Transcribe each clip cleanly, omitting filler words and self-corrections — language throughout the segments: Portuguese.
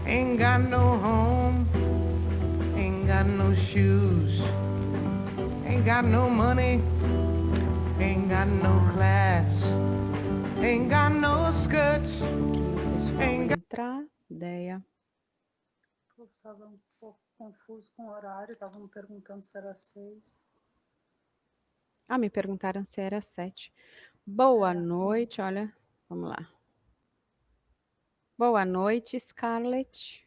Ain't got no home, ain't got no shoes, ain't got no money, ain't got no class, ain't got no skirts, O pessoal ain't got... entrar, ideia. Eu estava um pouco confuso com o horário, estavam me perguntando se era 6. Ah, me perguntaram se era 7. Boa noite, olha, vamos lá. Boa noite, Scarlett.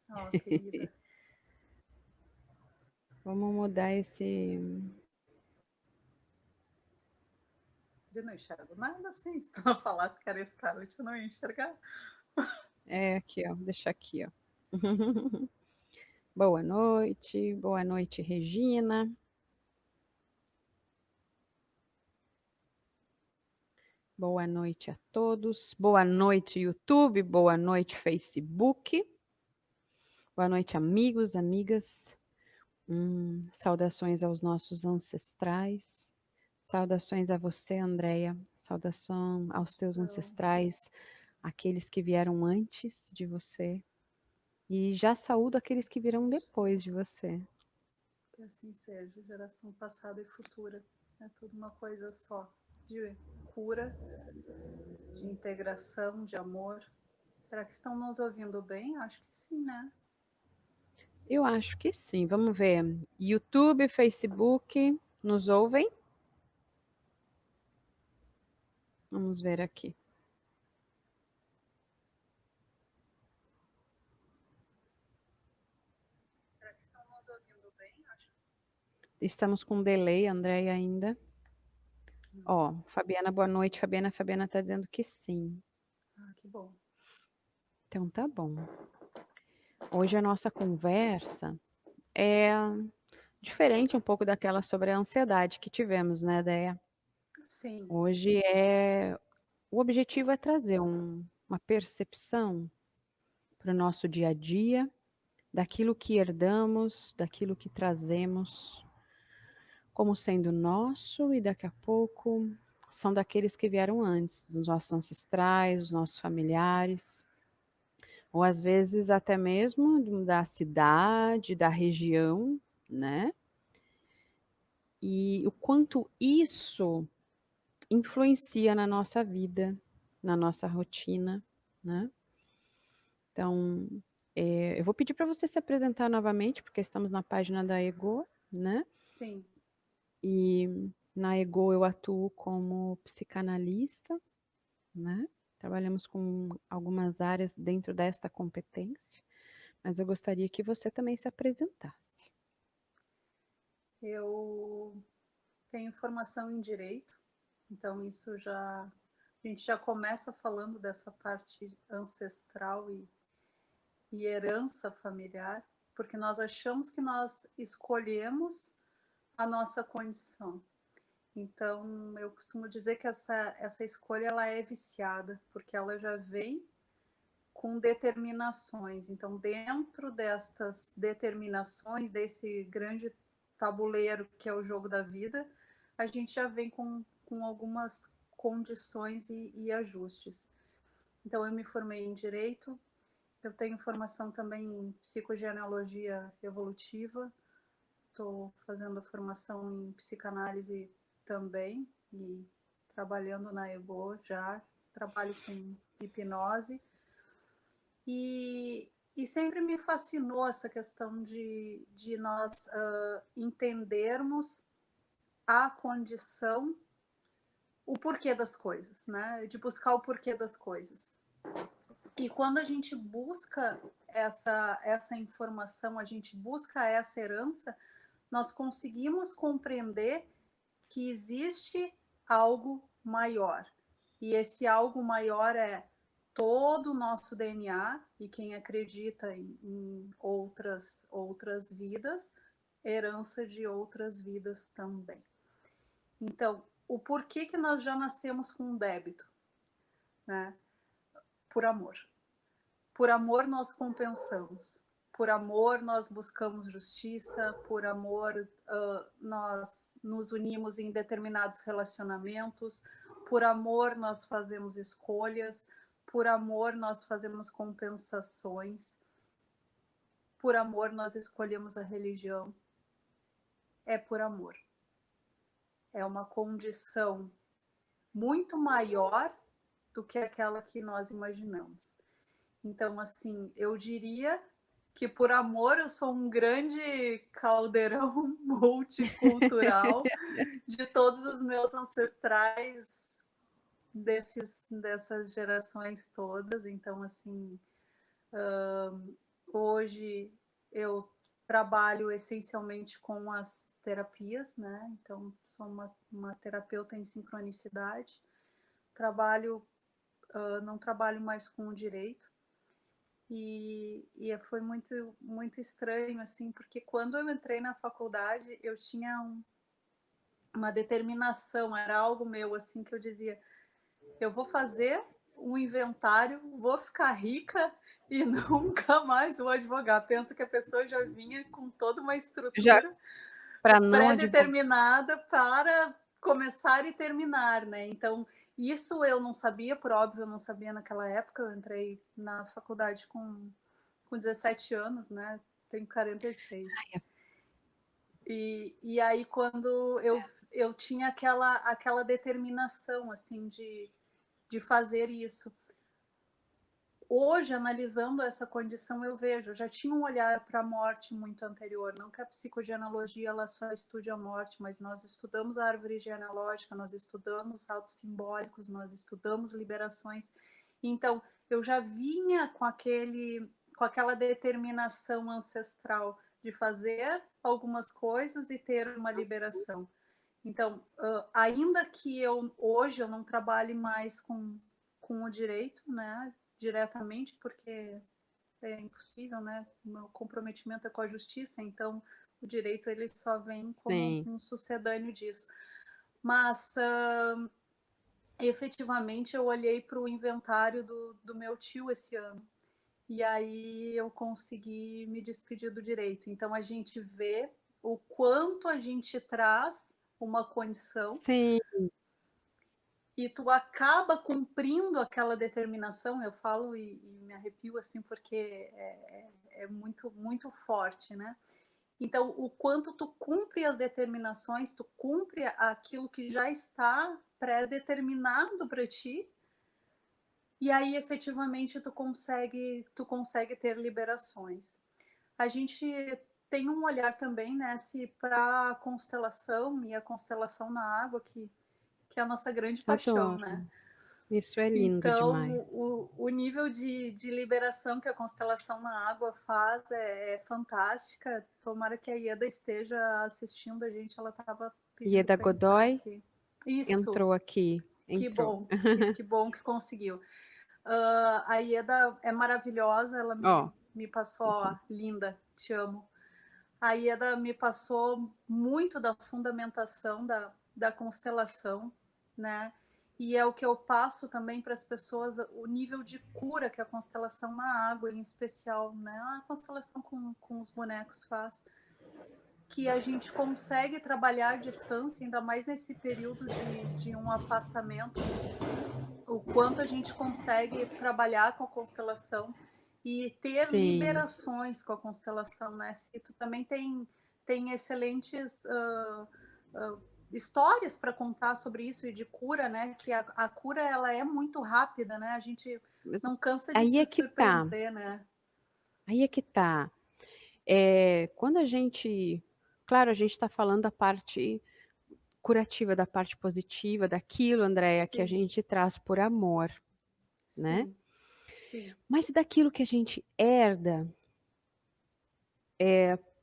Ó, querida. Vamos mudar esse... Eu não enxergo nada assim. Se tu não falasse que era Scarlett, eu não ia enxergar. É, aqui, ó, deixa aqui, ó. Boa noite, Regina. Boa noite a todos. Boa noite, YouTube. Boa noite, Facebook. Boa noite, amigos, amigas. Saudações aos nossos ancestrais. Saudações a você, Andréia. Saudação aos teus ancestrais, aqueles que vieram antes de você. E já saúdo aqueles que virão depois de você. Que assim seja, geração passada e futura. É tudo uma coisa só, de cura, de integração, de amor. Será que estão nos ouvindo bem? Acho que sim, né? Eu acho que sim. Vamos ver. YouTube, Facebook, nos ouvem? Vamos ver aqui. Será que estão nos ouvindo bem? Acho que... Estamos com delay, Andréia, ainda. Ó, Fabiana, boa noite. Fabiana está dizendo que sim. Ah, que bom. Então tá bom. Hoje a nossa conversa é diferente um pouco daquela sobre a ansiedade que tivemos, né, Déia? Sim. Hoje o objetivo é trazer uma percepção para o nosso dia a dia, daquilo que herdamos, daquilo que trazemos como sendo nosso e daqui a pouco são daqueles que vieram antes, dos nossos ancestrais, dos nossos familiares, ou às vezes até mesmo da cidade, da região, né? E o quanto isso influencia na nossa vida, na nossa rotina, né? Então, eu vou pedir para você se apresentar novamente, porque estamos na página da Ego, né? Sim. E na Ego eu atuo como psicanalista, né? Trabalhamos com algumas áreas dentro desta competência, mas eu gostaria que você também se apresentasse. Eu tenho formação em direito, então isso já... A gente já começa falando dessa parte ancestral e herança familiar, porque nós achamos que nós escolhemos a nossa condição. Então, eu costumo dizer que essa escolha ela é viciada, porque ela já vem com determinações. Então, dentro destas determinações, desse grande tabuleiro que é o jogo da vida, a gente já vem com algumas condições e ajustes. Então, eu me formei em Direito, eu tenho formação também em Psicogenealogia Evolutiva, estou fazendo a formação em Psicanálise também, e trabalhando na EGO já, trabalho com hipnose, e sempre me fascinou essa questão de nós entendermos a condição, o porquê das coisas, né? De buscar o porquê das coisas. E quando a gente busca essa informação, a gente busca essa herança, nós conseguimos compreender que existe algo maior. E esse algo maior é todo o nosso DNA, e quem acredita em outras vidas, herança de outras vidas também. Então, o porquê que nós já nascemos com um débito, né? Por amor. Por amor nós compensamos. Por amor nós buscamos justiça, por amor nós nos unimos em determinados relacionamentos, por amor nós fazemos escolhas, por amor nós fazemos compensações. por amor nós escolhemos a religião, é por amor. É uma condição muito maior do que aquela que nós imaginamos. Então, assim, eu diria que por amor eu sou um grande caldeirão multicultural de todos os meus ancestrais dessas gerações todas. Então, assim, hoje eu trabalho essencialmente com as terapias, né? Então, sou uma terapeuta em sincronicidade. Não trabalho mais com o direito. E foi muito, muito estranho, assim, porque quando eu entrei na faculdade, eu tinha uma determinação, era algo meu, assim, que eu dizia, eu vou fazer um inventário, vou ficar rica e nunca mais vou advogar. Penso que a pessoa já vinha com toda uma Já estrutura para não advogar. pré-determinada para começar e terminar, né? Então, isso eu não sabia, por óbvio, eu não sabia naquela época. Eu entrei na faculdade com 17 anos, né? Tenho 46. E aí, quando eu tinha aquela determinação, assim, de fazer isso. Hoje, analisando essa condição, eu vejo, eu já tinha um olhar para a morte muito anterior. Não que a psicogenealogia ela só estude a morte, mas nós estudamos a árvore genealógica, nós estudamos autos simbólicos, nós estudamos liberações. Então, eu já vinha com aquela determinação ancestral de fazer algumas coisas e ter uma liberação. Então, ainda que hoje eu não trabalhe mais com o direito, né, diretamente, porque é impossível, né, o meu comprometimento é com a justiça, então o direito ele só vem como um sucedâneo disso. Mas, efetivamente, eu olhei para o inventário do meu tio esse ano, e aí eu consegui me despedir do direito. Então, a gente vê o quanto a gente traz uma condição. Sim. E tu acaba cumprindo aquela determinação, eu falo e me arrepio assim, porque é muito, muito forte, né? Então, o quanto tu cumpre as determinações, tu cumpre aquilo que já está pré-determinado para ti, e aí efetivamente tu consegue ter liberações. A gente tem um olhar também, né, para a constelação e a constelação na água, que é a nossa grande paixão, Adoro. né? Isso é lindo Então, demais. o nível de liberação que a constelação na água faz é fantástica. Tomara que a Ieda esteja assistindo a gente, ela estava pedindo Ieda para entrar Godoy aqui. Isso, entrou aqui. que Entrou. bom, que bom que conseguiu. A Ieda é maravilhosa, ela me passou, linda, te amo. A Ieda me passou muito da fundamentação da constelação, né? E é o que eu passo também para as pessoas, o nível de cura que a constelação na água, em especial, né? A constelação com os bonecos faz. Que a gente consegue trabalhar à distância, ainda mais nesse período de um afastamento, o quanto a gente consegue trabalhar com a constelação e ter liberações com a constelação, né? E tu também tem excelentes histórias para contar sobre isso e de cura, né? Que a cura ela é muito rápida, né? A gente não cansa de se surpreender, né? Aí é que tá. Quando a gente... Claro, a gente está falando da parte curativa, da parte positiva, daquilo, Andréia, que a gente traz por amor, né? Sim. Mas daquilo que a gente herda,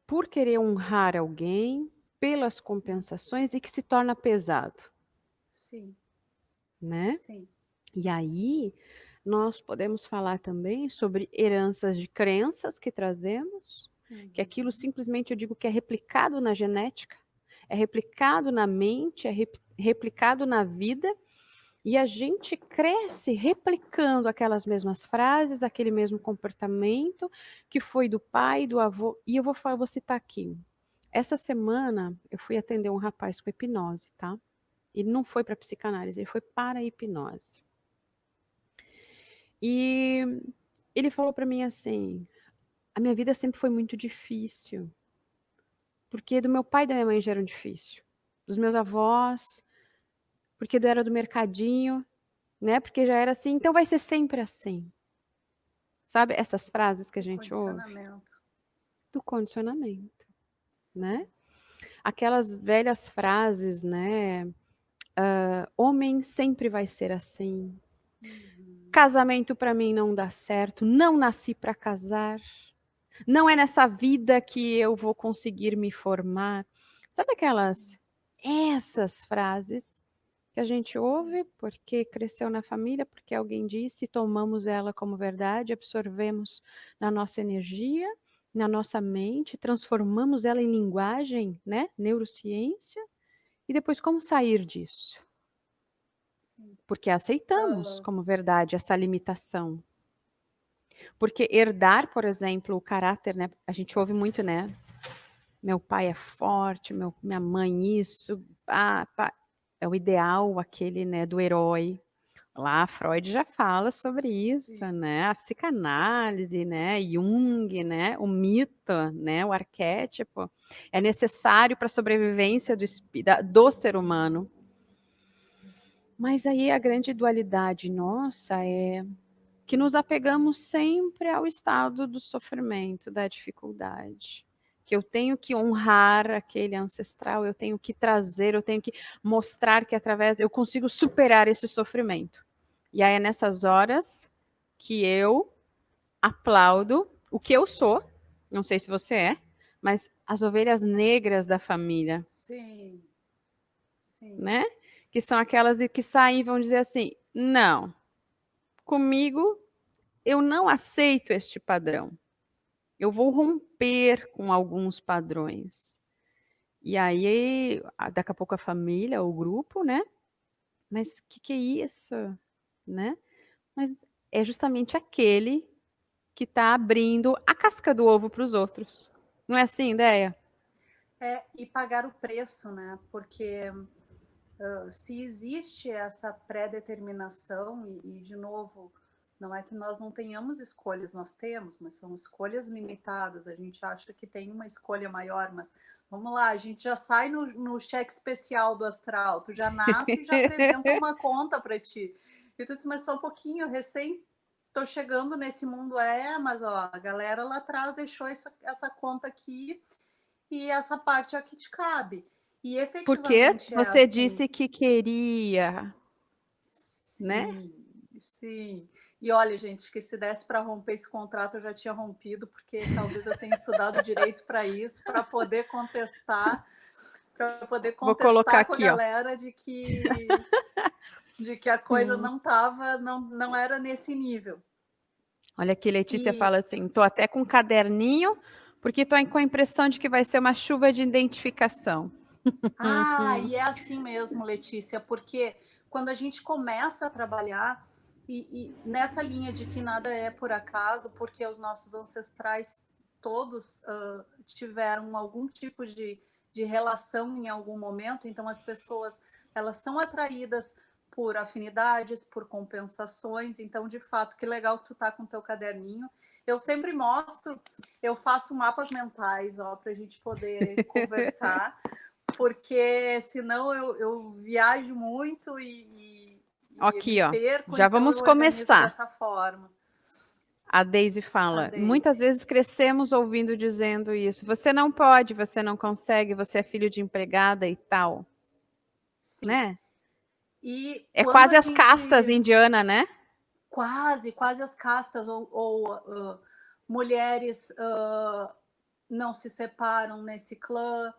por querer honrar alguém, pelas compensações e que se torna pesado. Sim. Né? Sim. E aí, nós podemos falar também sobre heranças de crenças que trazemos, que aquilo simplesmente eu digo que é replicado na genética, é replicado na mente, é replicado na vida, e a gente cresce replicando aquelas mesmas frases, aquele mesmo comportamento que foi do pai, do avô. E eu vou citar aqui. Essa semana eu fui atender um rapaz com hipnose, tá? E não foi para psicanálise, ele foi para a hipnose. E ele falou para mim assim: a minha vida sempre foi muito difícil. Porque do meu pai e da minha mãe já eram difícil. Dos meus avós, porque era do mercadinho, né? Porque já era assim, então vai ser sempre assim. Sabe essas frases que a gente ouve? Condicionamento. Do condicionamento, né? Aquelas velhas frases, né? Homem sempre vai ser assim. Casamento para mim não dá certo, não nasci para casar. Não é nessa vida que eu vou conseguir me formar. Sabe essas frases que a gente ouve porque cresceu na família, porque alguém disse, tomamos ela como verdade, absorvemos na nossa energia, na nossa mente, transformamos ela em linguagem, né? Neurociência. E depois como sair disso? Sim. Porque aceitamos como verdade essa limitação. Porque herdar, por exemplo, o caráter, né? A gente ouve muito, né? Meu pai é forte, minha mãe isso, é o ideal aquele, né, do herói. Lá Freud já fala sobre isso, Sim. né? A psicanálise, né? Jung, né? O mito, né? O arquétipo é necessário para a sobrevivência do ser humano. Mas aí a grande dualidade nossa é que nos apegamos sempre ao estado do sofrimento, da dificuldade. Que eu tenho que honrar aquele ancestral, eu tenho que trazer, eu tenho que mostrar que através eu consigo superar esse sofrimento. E aí é nessas horas que eu aplaudo o que eu sou, não sei se você é, mas as ovelhas negras da família, Sim. Sim. né? Que são aquelas que saem e vão dizer assim: não, comigo eu não aceito este padrão. Eu vou romper com alguns padrões. E aí, daqui a pouco a família, o grupo, né? Mas o que é isso? Né? Mas é justamente aquele que está abrindo a casca do ovo para os outros. Não é assim, ideia? E pagar o preço, né? Porque se existe essa pré-determinação, e de novo, não é que nós não tenhamos escolhas, nós temos, mas são escolhas limitadas. A gente acha que tem uma escolha maior, mas vamos lá, a gente já sai no cheque especial do astral, tu já nasce e já apresenta uma conta para ti. E tu diz, mas só um pouquinho, recém tô chegando nesse mundo, mas ó, a galera lá atrás deixou essa conta aqui e essa parte é a que te cabe. E Porque efetivamente é você assim. disse que queria, né? Sim, sim. E olha, gente, que se desse para romper esse contrato, eu já tinha rompido, porque talvez eu tenha estudado direito para isso, para poder contestar Vou colocar com a aqui, ó. galera de que a coisa não era nesse nível. Olha aqui, Letícia E fala assim: tô até com um caderninho, porque tô com a impressão de que vai ser uma chuva de identificação. e é assim mesmo, Letícia, porque quando a gente começa a trabalhar e nessa linha de que nada é por acaso, porque os nossos ancestrais todos tiveram algum tipo de relação em algum momento, então as pessoas elas são atraídas por afinidades, por compensações, então de fato, que legal que tu tá com o teu caderninho. Eu sempre mostro, eu faço mapas mentais, para a gente poder conversar, porque senão eu viajo muito e me Aqui, ó. perco, Já então eu vamos organizo começar. dessa forma. A Deise A fala: muitas Daisy. vezes crescemos ouvindo dizendo isso. Você não pode, você não consegue, você é filho de empregada e tal, Sim. né? E É quando quase a as castas gente indianas, né? quase as castas ou mulheres não se separam nesse clã.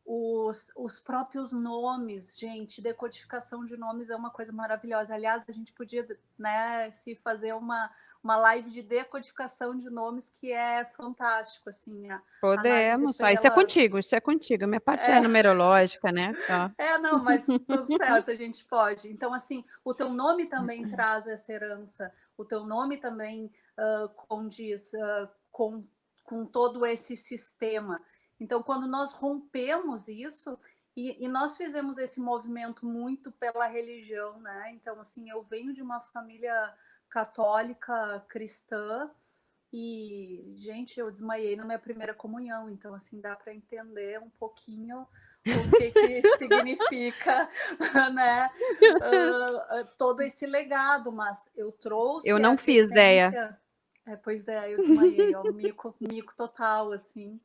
Os próprios nomes, gente, decodificação de nomes é uma coisa maravilhosa. Aliás, a gente podia, né, se fazer uma live de decodificação de nomes, que é fantástico, assim, a análise Podemos. Isso é pela... contigo, isso é contigo. Minha parte é numerológica, né? Ó. Não, mas tudo certo, a gente pode. Então, assim, o teu nome também traz essa herança, o teu nome também condiz com todo esse sistema. Então, quando nós rompemos isso, e nós fizemos esse movimento muito pela religião, né? Então, assim, eu venho de uma família católica cristã, E, gente, eu desmaiei na minha primeira comunhão, então, assim, dá para entender um pouquinho o que significa, né, todo esse legado, mas eu trouxe Eu não essa fiz, Deia. essência. Pois é, eu desmaiei, ó, mico total, assim,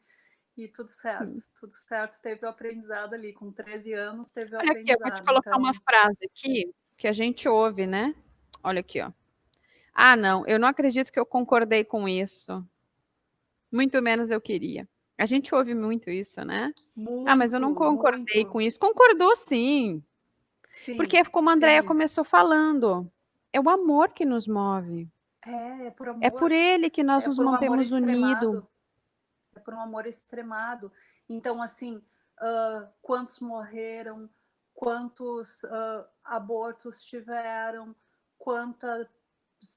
e tudo certo, teve o aprendizado ali, com 13 anos teve o Olha aqui, eu vou te aprendizado, colocar uma então, frase aqui que a gente ouve, né? Olha aqui, ó. Ah, não, eu não acredito que eu concordei com isso. Muito menos eu queria. A gente ouve muito isso, né? Ah, mas eu não muito, concordei muito, com isso. Concordou sim. sim, Porque, como a Andrea sim, começou falando, é o amor que nos move. é por É por amor, ele que nós é nos por um amor mantemos unidos. extremado, é por um amor extremado. Então, assim, quantos morreram, quantos abortos tiveram, quantas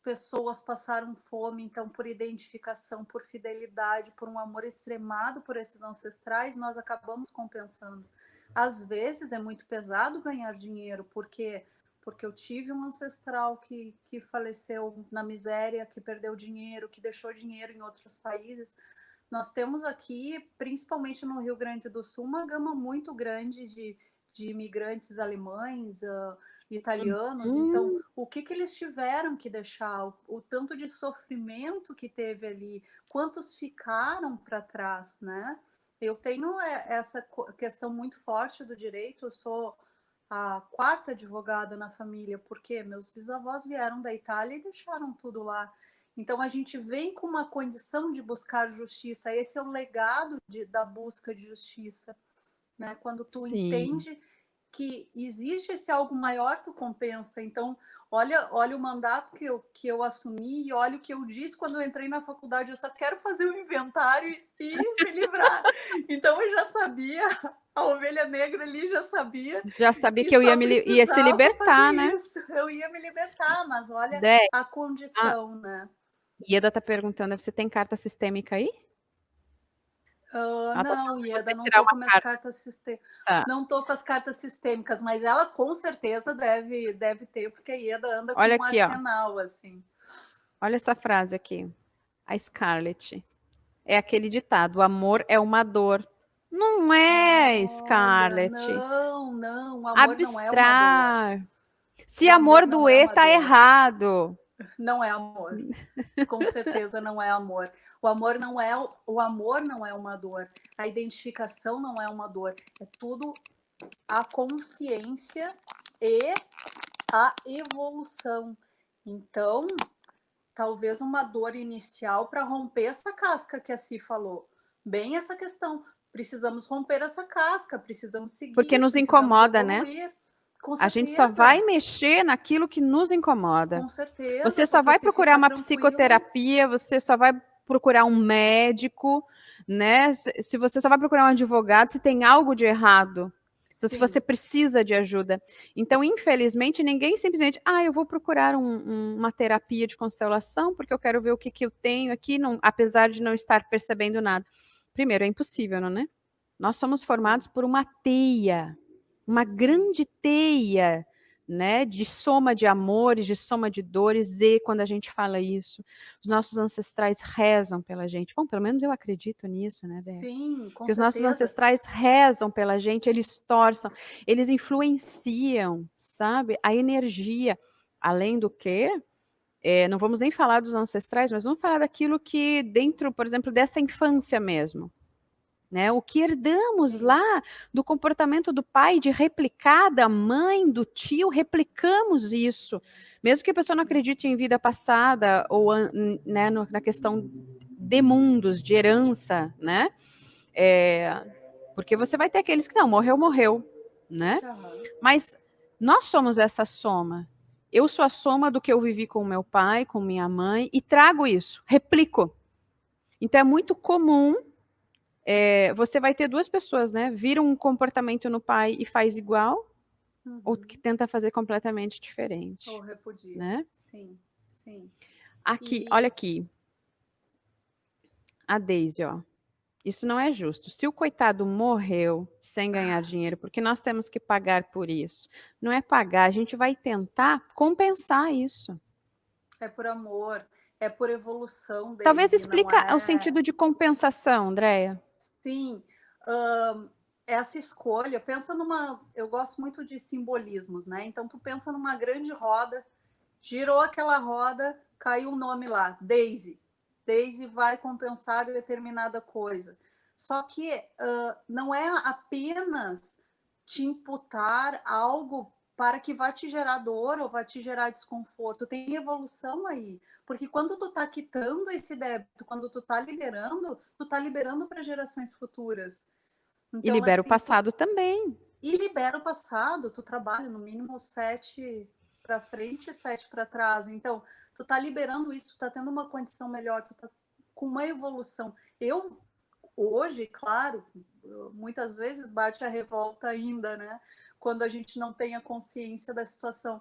pessoas passaram fome, então, por identificação, por fidelidade, por um amor extremado por esses ancestrais, nós acabamos compensando. Às vezes é muito pesado ganhar dinheiro, porque eu tive um ancestral que faleceu na miséria, que perdeu dinheiro, que deixou dinheiro em outros países. Nós temos aqui, principalmente no Rio Grande do Sul, uma gama muito grande de imigrantes alemães, italianos. Então, Hum, o que eles tiveram que deixar, o tanto de sofrimento que teve ali, quantos ficaram para trás, né? Eu tenho essa questão muito forte do direito, eu sou a quarta advogada na família, porque meus bisavós vieram da Itália e deixaram tudo lá. Então a gente vem com uma condição de buscar justiça, esse é o legado da busca de justiça, né? Quando tu sim. entende que existe esse algo maior, tu compensa. Então, olha o mandato que eu assumi e olha o que eu disse quando eu entrei na faculdade, eu só quero fazer o inventário e me livrar. Então eu já sabia, a ovelha negra ali já sabia Já sabia que que eu só ia se precisava fazer libertar, né? isso. Eu ia me libertar, mas olha Dé, a a condição, né? Ieda tá perguntando, você tem carta sistêmica aí? Ela tá Não, falando pra você Ieda, não tirar tô uma com minhas carta. cartas sistêmicas. Tá. Não tô com as cartas sistêmicas, mas ela com certeza deve ter, porque a Ieda anda com Olha um aqui, ó. arsenal, assim. Olha essa frase aqui. A Scarlett. É aquele ditado: o amor é uma dor. Não é, Olha, Scarlett. não, o amor não é uma dor. Abstrar. Se O amor amor não é doer, uma tá dor. errado. Não é amor. Com certeza não é amor. O amor não é uma dor. A identificação não é uma dor. É tudo a consciência e a evolução. Então, talvez uma dor inicial para romper essa casca que a Si falou. Bem essa questão. Precisamos romper essa casca, precisamos Porque seguir, nos precisamos incomoda, né? evoluir. Com A gente só vai certeza, mexer naquilo que nos incomoda. com certeza, Você só porque vai se procurar fica uma tranquilo, psicoterapia, você só vai procurar um médico, né? Se você só vai procurar um advogado, se tem algo de errado. Então, se você sim, precisa de ajuda. Então, infelizmente, ninguém simplesmente, eu vou procurar uma terapia de constelação, porque eu quero ver o que eu tenho aqui, não, apesar de não estar percebendo nada. Primeiro, é impossível, não é? Nós somos sim, formados por uma teia, uma sim, grande teia, né, de soma de amores, de soma de dores, e quando a gente fala isso, os nossos ancestrais rezam pela gente. Bom, pelo menos eu acredito nisso, né, Dé? sim, com Que os nossos certeza. ancestrais rezam pela gente, eles torçam, eles influenciam, sabe, a energia. Além do que, não vamos nem falar dos ancestrais, mas vamos falar daquilo que dentro, por exemplo, dessa infância mesmo. Né? O que herdamos Sim, lá do comportamento do pai, de replicar, da mãe, do tio, replicamos isso. Mesmo que a pessoa não sim, acredite em vida passada ou né, na questão de mundos, de herança, né? Porque você vai ter aqueles que não, morreu, morreu, né? aham, Mas nós somos essa soma. Eu sou a soma do que eu vivi com meu pai, com minha mãe, e trago isso, replico. Então é muito comum você vai ter duas pessoas, né? Vira um comportamento no pai e faz igual, ou que uhum. tenta fazer completamente Ou diferente, repudia, né? sim, sim. Aqui, olha E aqui, a Daisy, ó. Isso não é justo. Se o coitado morreu sem ganhar dinheiro, porque nós temos que pagar por isso. Não é pagar, a gente vai tentar compensar isso. é por amor. é por evolução, Talvez Daisy, não explica o é. sentido de compensação, Andréia. Sim, essa escolha, pensa numa. Eu gosto muito de simbolismos, né? Então, tu pensa numa grande roda, girou aquela roda, caiu um nome lá, Daisy. Daisy vai compensar determinada coisa. Só que não é apenas te imputar algo para que vá te gerar dor ou vá te gerar desconforto. Tem evolução aí. Porque quando tu tá quitando esse débito, quando tu tá liberando para gerações futuras. E Então, libera o assim, passado também. e libera o passado, tu trabalha no mínimo 7 para frente e 7 para trás. Então, tu tá liberando isso, tu tá tendo uma condição melhor, tu tá com uma evolução. Eu, hoje, claro, muitas vezes bate a revolta ainda, né? Quando a gente não tem a consciência da situação.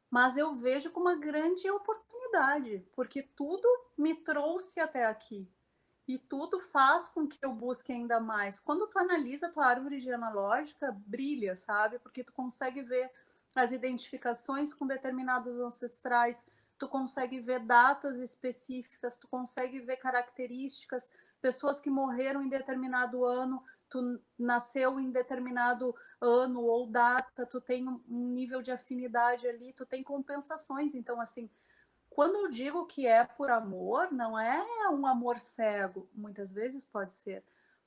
Mas eu vejo como uma grande oportunidade, porque tudo me trouxe até aqui. E tudo faz com que eu busque ainda mais. Quando tu analisa a tua árvore genealógica, brilha, sabe? Porque tu consegue ver as identificações com determinados ancestrais, tu consegue ver datas específicas, tu consegue ver características, pessoas que morreram em determinado ano, tu nasceu em determinado ano ou data, tu tem um nível de afinidade ali, tu tem compensações. Então, assim, quando eu digo que é por amor, não é um amor cego, muitas vezes pode ser,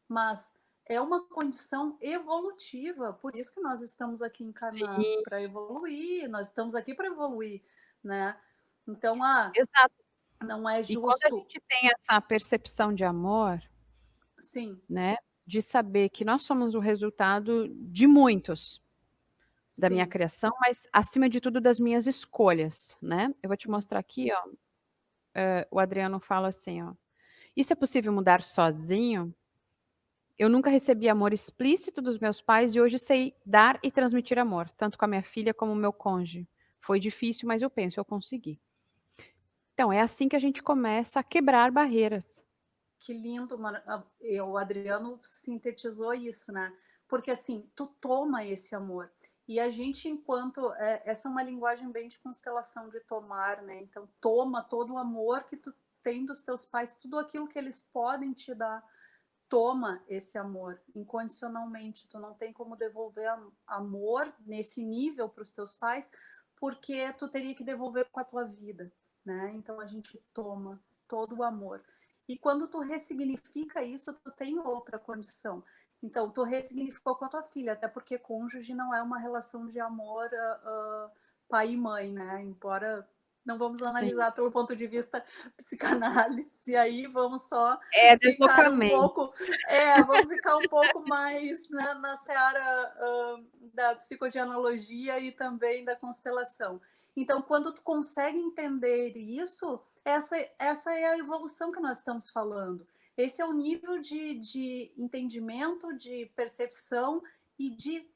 mas é uma condição evolutiva, por isso que nós estamos aqui encarnados, Sim, para evoluir, nós estamos aqui para evoluir, né? Então, exato. não é E quando a justo, gente tem essa percepção de amor, sim, né, de saber que nós somos o resultado de muitos, da minha sim, criação, mas acima de tudo das minhas escolhas, né. Eu vou te sim, mostrar aqui, ó, o Adriano fala assim, ó: "Isso é possível mudar sozinho? Eu nunca recebi amor explícito dos meus pais e hoje sei dar e transmitir amor, tanto com a minha filha como o meu cônjuge. Foi difícil, mas eu penso, eu consegui." Então, é assim que a gente começa a quebrar barreiras. que lindo, o Adriano sintetizou isso, né? Porque assim, tu toma esse amor. E a gente, enquanto. Essa é uma linguagem bem de constelação de tomar, né? Então, toma todo o amor que tu tem dos teus pais, tudo aquilo que eles podem te dar. Toma esse amor incondicionalmente. Tu não tem como devolver amor nesse nível para os teus pais, porque tu teria que devolver com a tua vida, né? Então a gente toma todo o amor. E quando tu ressignifica isso, tu tem outra condição. Então, tu ressignificou com a tua filha, até porque cônjuge não é uma relação de amor pai e mãe, né? Embora não vamos Sim. analisar pelo ponto de vista psicanálise, e aí vamos só É ficar um deslocamento. pouco, vamos ficar um pouco mais, né, na seara da psicodianologia e também da constelação. Então, quando tu consegue entender isso, essa é a evolução que nós estamos falando. Esse é o nível de entendimento, de percepção e de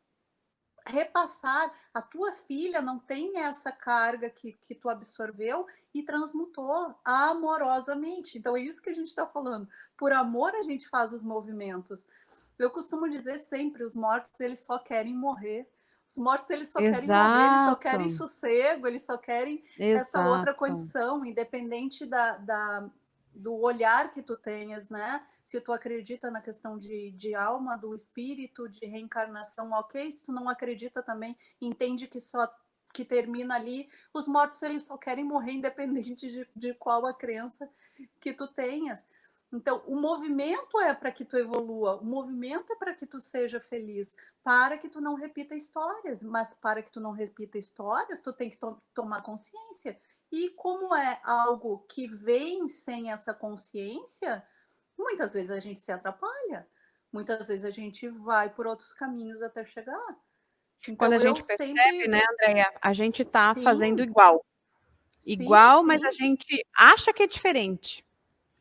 repassar. A tua filha não tem essa carga que tu absorveu e transmutou amorosamente. Então é isso que a gente está falando. Por amor a gente faz os movimentos. Eu costumo dizer sempre, os mortos eles só querem morrer. Os mortos eles só querem morrer, eles só querem Exato, sossego, eles só querem essa outra exato. condição, independente do olhar que tu tenhas, né? Se tu acredita na questão de alma, do espírito, de reencarnação, ok. Se tu não acredita também, entende que só que termina ali. Os mortos eles só querem morrer, independente de qual a crença que tu tenhas. Então, o movimento é para que tu evolua, o movimento é para que tu seja feliz, para que tu não repita histórias, mas para que tu não repita histórias, tu tem que tomar consciência. E como é algo que vem sem essa consciência, muitas vezes a gente se atrapalha, muitas vezes a gente vai por outros caminhos até chegar. Quando a Então eu gente percebe, sempre, né, Andréia, a gente tá fazendo sim, igual. sim, Igual, mas a sim, gente acha que é diferente,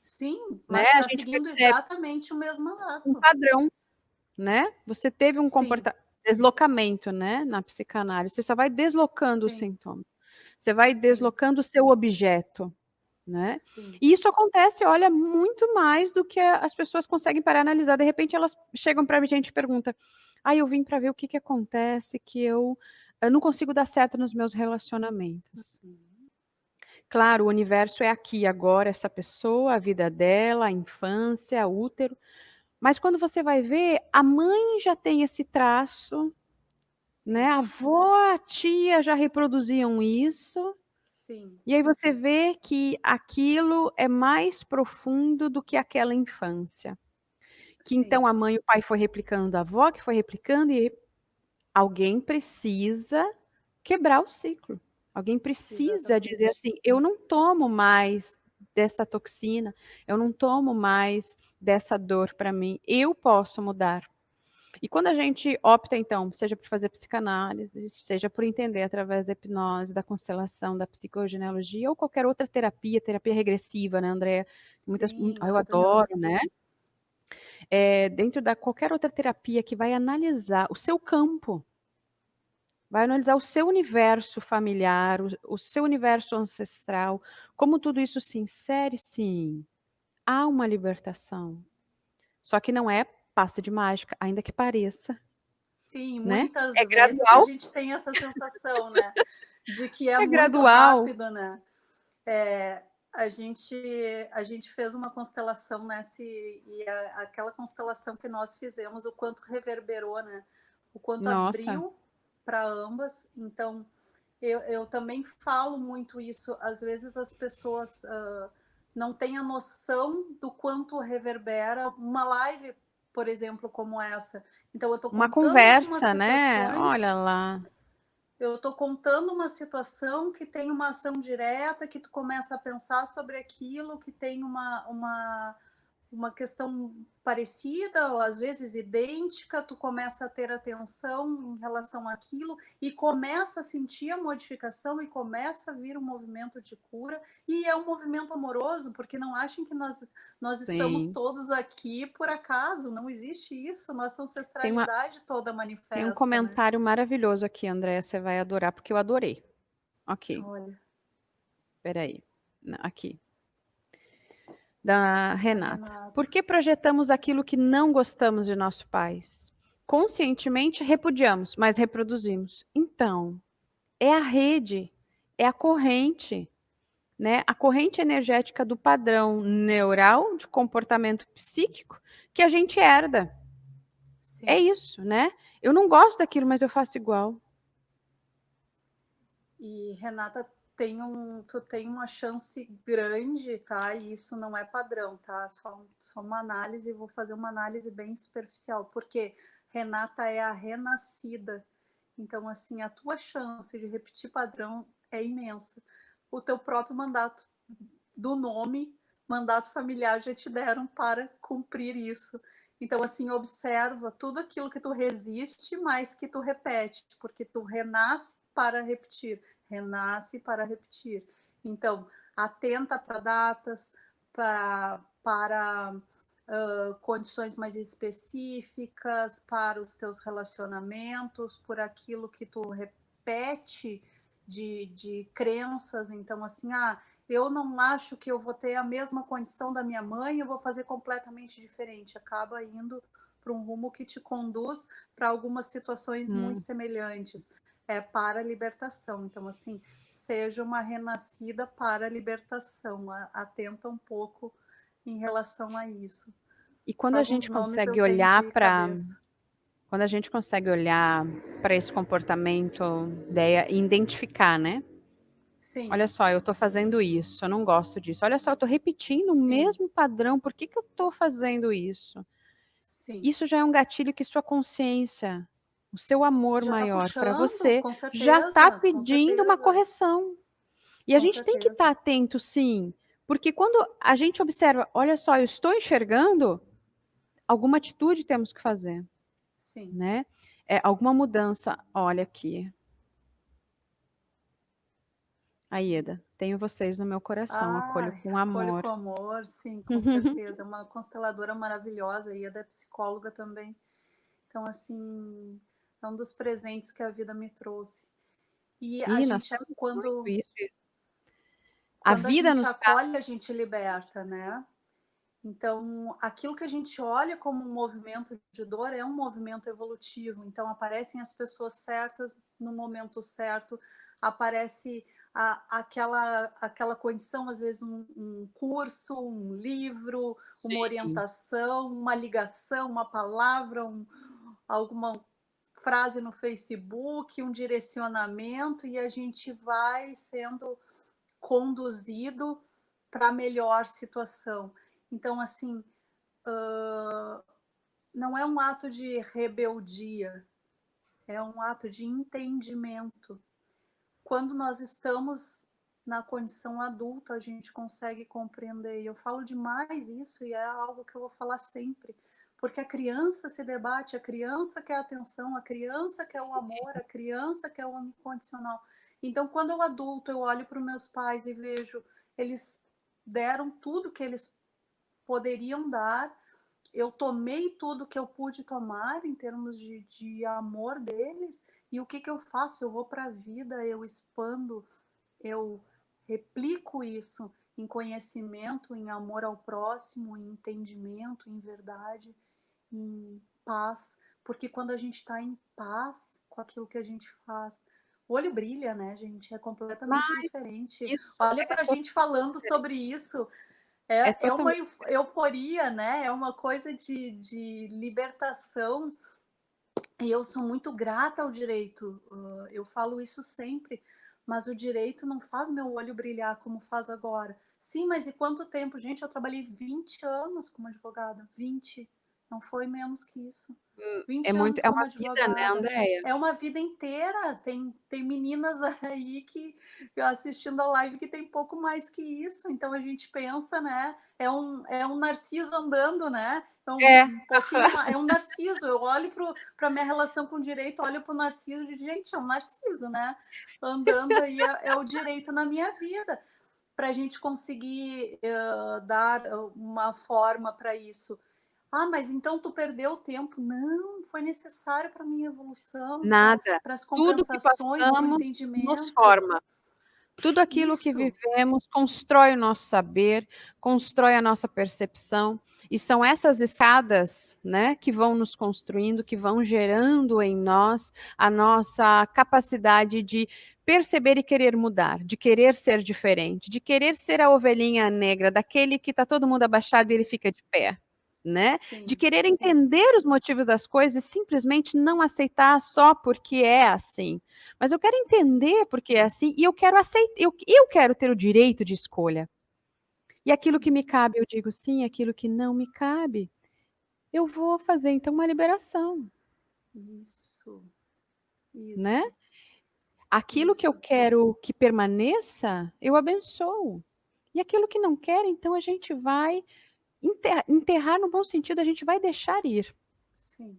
sim, né, mas a está gente seguindo percebe exatamente o mesmo um ato. padrão, né. Você teve um Sim, deslocamento, né, na psicanálise, você só vai deslocando o sim, sintoma. Você vai sim, deslocando o seu objeto, né. sim, E isso acontece, olha, muito mais do que as pessoas conseguem parar e analisar. De repente elas chegam pra gente e pergunta: "Ai, eu vim pra ver o que que acontece que eu não consigo dar certo nos meus relacionamentos." uhum, Claro, o universo é aqui, agora, essa pessoa, a vida dela, a infância, útero. Mas quando você vai ver, a mãe já tem esse traço, né? A Sim, avó, a tia já reproduziam isso. sim, E aí você vê que aquilo é mais profundo do que aquela infância. Que então sim, a mãe e o pai foi replicando, a avó que foi replicando, e alguém precisa quebrar o ciclo. Alguém precisa dizer exatamente. assim: eu não tomo mais dessa toxina, eu não tomo mais dessa dor para mim, eu posso mudar. E quando a gente opta, então, seja por fazer psicanálise, seja por entender através da hipnose, da constelação, da psicogenealogia ou qualquer outra terapia, terapia regressiva, né, Andréa? Sim, Eu adoro, maravilhosa. né? Dentro da qualquer outra terapia que vai analisar o seu campo, vai analisar o seu universo familiar, o seu universo ancestral, como tudo isso se insere, sim, há uma libertação. Só que não é passe de mágica, ainda que pareça, Sim, né? muitas É vezes a gradual, gente tem essa sensação, né, de que é é muito gradual. rápido, né. Eh, a gente a gente fez uma constelação, né, aquela constelação que nós fizemos, o quanto reverberou, né, o quanto Nossa, abriu para ambas. Então, eu também falo muito isso, às vezes as pessoas, não têm a noção do quanto reverbera uma live, por exemplo, como essa. Então eu estou uma contando algumas conversa, né? situações, Olha lá. eu estou contando uma situação que tem uma ação direta, que tu começa a pensar sobre aquilo, que tem uma questão parecida ou às vezes idêntica, tu começa a ter atenção em relação àquilo e começa a sentir a modificação e começa a vir um movimento de cura, e é um movimento amoroso, porque não achem que nós estamos Sim. todos aqui por acaso, não existe isso, nossa Tem uma ancestralidade toda tem um manifesta, né. comentário maravilhoso aqui, Andréa, você vai adorar, porque eu adorei. Ok, Olha, espera aí. Aqui, da a Renata. Por Renata. que projetamos aquilo que não gostamos de nossos pais? Conscientemente repudiamos, mas reproduzimos. Então, é a rede, é a corrente, né? A corrente energética do padrão neural de comportamento psíquico que a gente herda. É Sim. isso, né? Eu não gosto daquilo, mas eu faço igual. E Renata, tu tem uma chance grande, tá? E isso não é padrão, tá? Só uma análise, vou fazer uma análise bem superficial, porque Renata é a renascida. Então, assim, a tua chance de repetir padrão é imensa. O teu próprio mandato do nome, mandato familiar já te deram para cumprir isso. Então, assim, observa tudo aquilo que tu resiste, mas que tu repete, porque tu renasce para repetir, renasce para repetir. Então, atenta para datas, para condições mais específicas, para os teus relacionamentos, por aquilo que tu repete de crenças. Então, assim, eu não acho que eu vou ter a mesma condição da minha mãe, eu vou fazer completamente diferente. Acaba indo para um rumo que te conduz para algumas situações muito Hum. semelhantes. É para a libertação. Então, assim, seja uma renascida para a libertação. Atenta um pouco em relação a isso. E quando a Alguns gente nomes eu consegue tenho olhar de para cabeça. quando a gente consegue olhar para esse comportamento, ideia e identificar, né? Sim, Olha só, eu estou fazendo isso, eu não gosto disso. Olha só, eu estou repetindo o sim, mesmo padrão, por que que eu estou fazendo isso? sim. Isso já é um gatilho que sua consciência, o seu amor Já está maior para puxando, você, com já está certeza, com pedindo uma certeza, correção. E a com gente tem que estar certeza. atento, sim, porque quando a gente observa, olha só, eu estou enxergando, alguma atitude temos que fazer, Sim. né? Alguma mudança. Olha aqui, Aida, tenho vocês no meu coração, acolho Ai, com acolho com amor. amor, sim, com certeza. É uma consteladora maravilhosa e é psicóloga também. Então, assim, é um dos presentes que a vida me trouxe. E a E nós gente, temos muito isso. A quando a vida gente nos traz. acolhe, a gente liberta, né? Então, aquilo que a gente olha como um movimento de dor é um movimento evolutivo. Então, aparecem as pessoas certas no momento certo, aparece aquela condição, às vezes um curso, um livro, uma Sim. orientação, uma ligação, uma palavra, alguma frase no Facebook, um direcionamento, e a gente vai sendo conduzido para a melhor situação. Então, assim, não é um ato de rebeldia, é um ato de entendimento. Quando nós estamos na condição adulta, a gente consegue compreender. E eu falo demais isso, e é algo que eu vou falar sempre. Porque a criança se debate, a criança quer atenção, a criança quer o amor, a criança quer o incondicional. Então, quando eu adulto, eu olho para os meus pais e vejo, eles deram tudo que eles poderiam dar, eu tomei tudo que eu pude tomar em termos de amor deles, e o que eu faço? Eu vou para a vida, eu expando, eu replico isso em conhecimento, em amor ao próximo, em entendimento, em verdade, em paz, porque quando a gente está em paz com aquilo que a gente faz, o olho brilha, né, gente? É completamente Mas diferente. isso Olha é para a gente falando sobre isso, é uma totalmente euforia, né? É uma coisa de libertação. E eu sou muito grata ao direito. Eu falo isso sempre, mas o direito não faz meu olho brilhar como faz agora. Sim, mas e quanto tempo? Gente, eu trabalhei 20 anos como advogada. 20. Não foi menos que isso. 20 muito, anos é como uma vida, né, advogada. Andréia? É uma vida inteira. Tem meninas aí que assistindo a live que tem pouco mais que isso. Então a gente pensa, né? É um narciso andando, né? É É, um pouquinho, é um narciso. Eu olho para a minha relação com o direito, olho para o narciso e digo, gente, é um narciso, né? Andando aí é o direito na minha vida. Para a gente conseguir dar uma forma para isso. Ah, mas então tu perdeu tempo. Não, foi necessário para a minha evolução, nada. para as Tudo que compensações, para o passamos nos entendimento. forma. Tudo aquilo que Isso, vivemos constrói o nosso saber, constrói a nossa percepção, e são essas escadas, né, que vão nos construindo, que vão gerando em nós a nossa capacidade de perceber e querer mudar, de querer ser diferente, de querer ser a ovelhinha negra, daquele que está todo mundo abaixado e ele fica de pé. Né? De sim, querer sim, entender os motivos das coisas e simplesmente não aceitar só porque é assim. Mas eu quero entender porque é assim e eu quero aceitar, eu quero ter o direito de escolha. E aquilo que sim. me cabe, eu digo sim, aquilo que não me cabe, eu vou fazer então uma liberação, Isso, né? isso, Aquilo que eu isso. quero que permaneça, eu abençoo. E aquilo que não quer, então a gente vai enterrar no bom sentido, a gente vai deixar ir. Sim,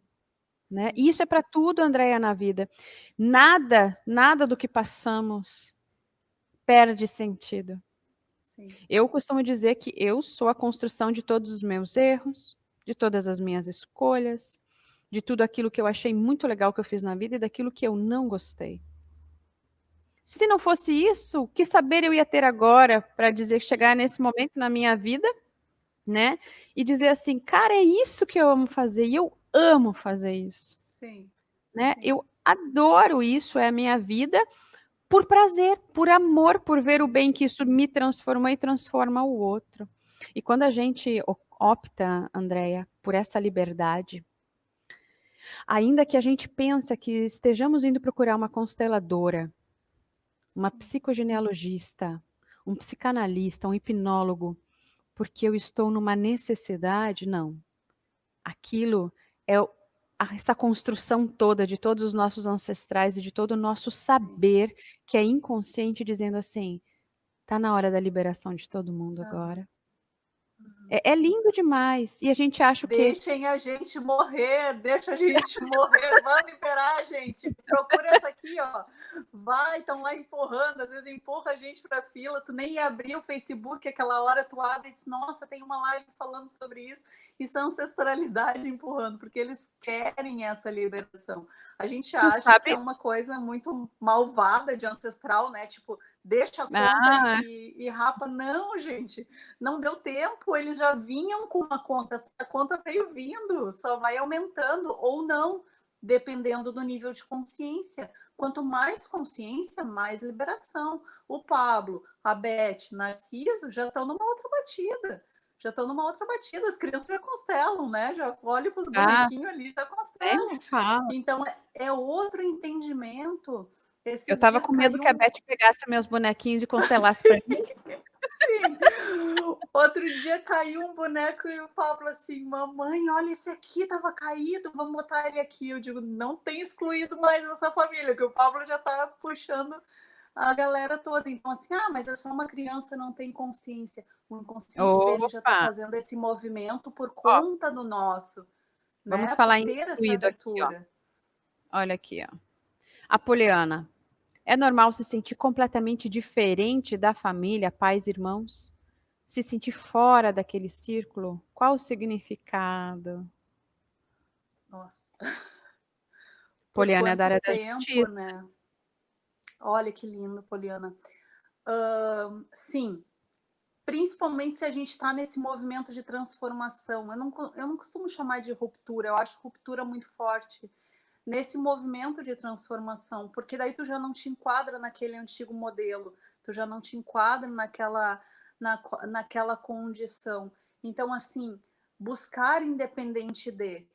Né? sim, E isso é para tudo, Andréia, na vida. Nada do que passamos perde sentido. sim, Eu costumo dizer que eu sou a construção de todos os meus erros, de todas as minhas escolhas, de tudo aquilo que eu achei muito legal que eu fiz na vida e daquilo que eu não gostei. Se não fosse isso, que saber eu ia ter agora para dizer chegar isso, nesse momento na minha vida, né? E dizer assim, cara, é isso que eu amo fazer e eu amo fazer isso, sim, né? sim, Eu adoro isso, é a minha vida por prazer, por amor, por ver o sim, bem que isso me transformou e transforma o outro. E quando a gente opta, Andréia, por essa liberdade, ainda que a gente pensa que estejamos indo procurar uma consteladora, uma sim, psicogenealogista, um psicanalista, um hipnólogo, porque eu estou numa necessidade, não. Aquilo é essa construção toda de todos os nossos ancestrais e de todo o nosso sim. saber que é inconsciente dizendo assim, tá na hora da liberação de todo mundo Aham. agora. É lindo demais. E a gente acha o quê? Deixem a gente morrer, deixa a gente morrer, vão liberar a gente. Procura essa aqui, ó. Vai, estão lá empurrando, às vezes empurra a gente para fila, tu nem ia abrir o Facebook aquela hora, tu abre e diz, nossa, tem uma live falando sobre isso. Isso é ancestralidade empurrando, porque eles querem essa liberação. A gente Tu acha que é sabe? uma coisa muito malvada de ancestral, né? Tipo, deixa a conta Ah, e rapa. Não, gente, não deu tempo, eles já vinham com uma conta, essa conta veio vindo, só vai aumentando ou não. dependendo do nível de consciência. Quanto mais consciência, mais liberação. O Pablo, a Beth, Narciso já estão numa outra batida. Já estão numa outra batida. As crianças já constelam, né? Já olham para os Ah, bonequinhos ali, já nem constelam. me fala. Então, é outro entendimento. Eu Esses tava dias com medo caiu que a Beth pegasse meus bonequinhos e constelasse pra mim. Sim. Outro dia caiu um boneco e o Pablo assim, mamãe, olha esse aqui, tava caído, vamos botar ele aqui. Eu digo, não tem excluído mais essa família, que o Pablo já tá puxando a galera toda. Então, assim, mas é só uma criança, não tem consciência. O inconsciente dele já tá Opa! fazendo esse movimento por Ó, conta do nosso, vamos né? Por falar em ter essa excluído aqui, ó. abertura. Olha aqui, ó. A Poliana. É normal se sentir completamente diferente da família, pais e irmãos? Se sentir fora daquele círculo? Qual o significado? Nossa, por Poliana é da quanto área da tempo, justiça. né? Olha que lindo, Poliana. Sim, principalmente se a gente está nesse movimento de transformação. Eu não costumo chamar de ruptura, eu acho ruptura muito forte nesse movimento de transformação, porque daí tu já não te enquadra naquele antigo modelo, tu já não te enquadra naquela condição. Então, assim, buscar independente de,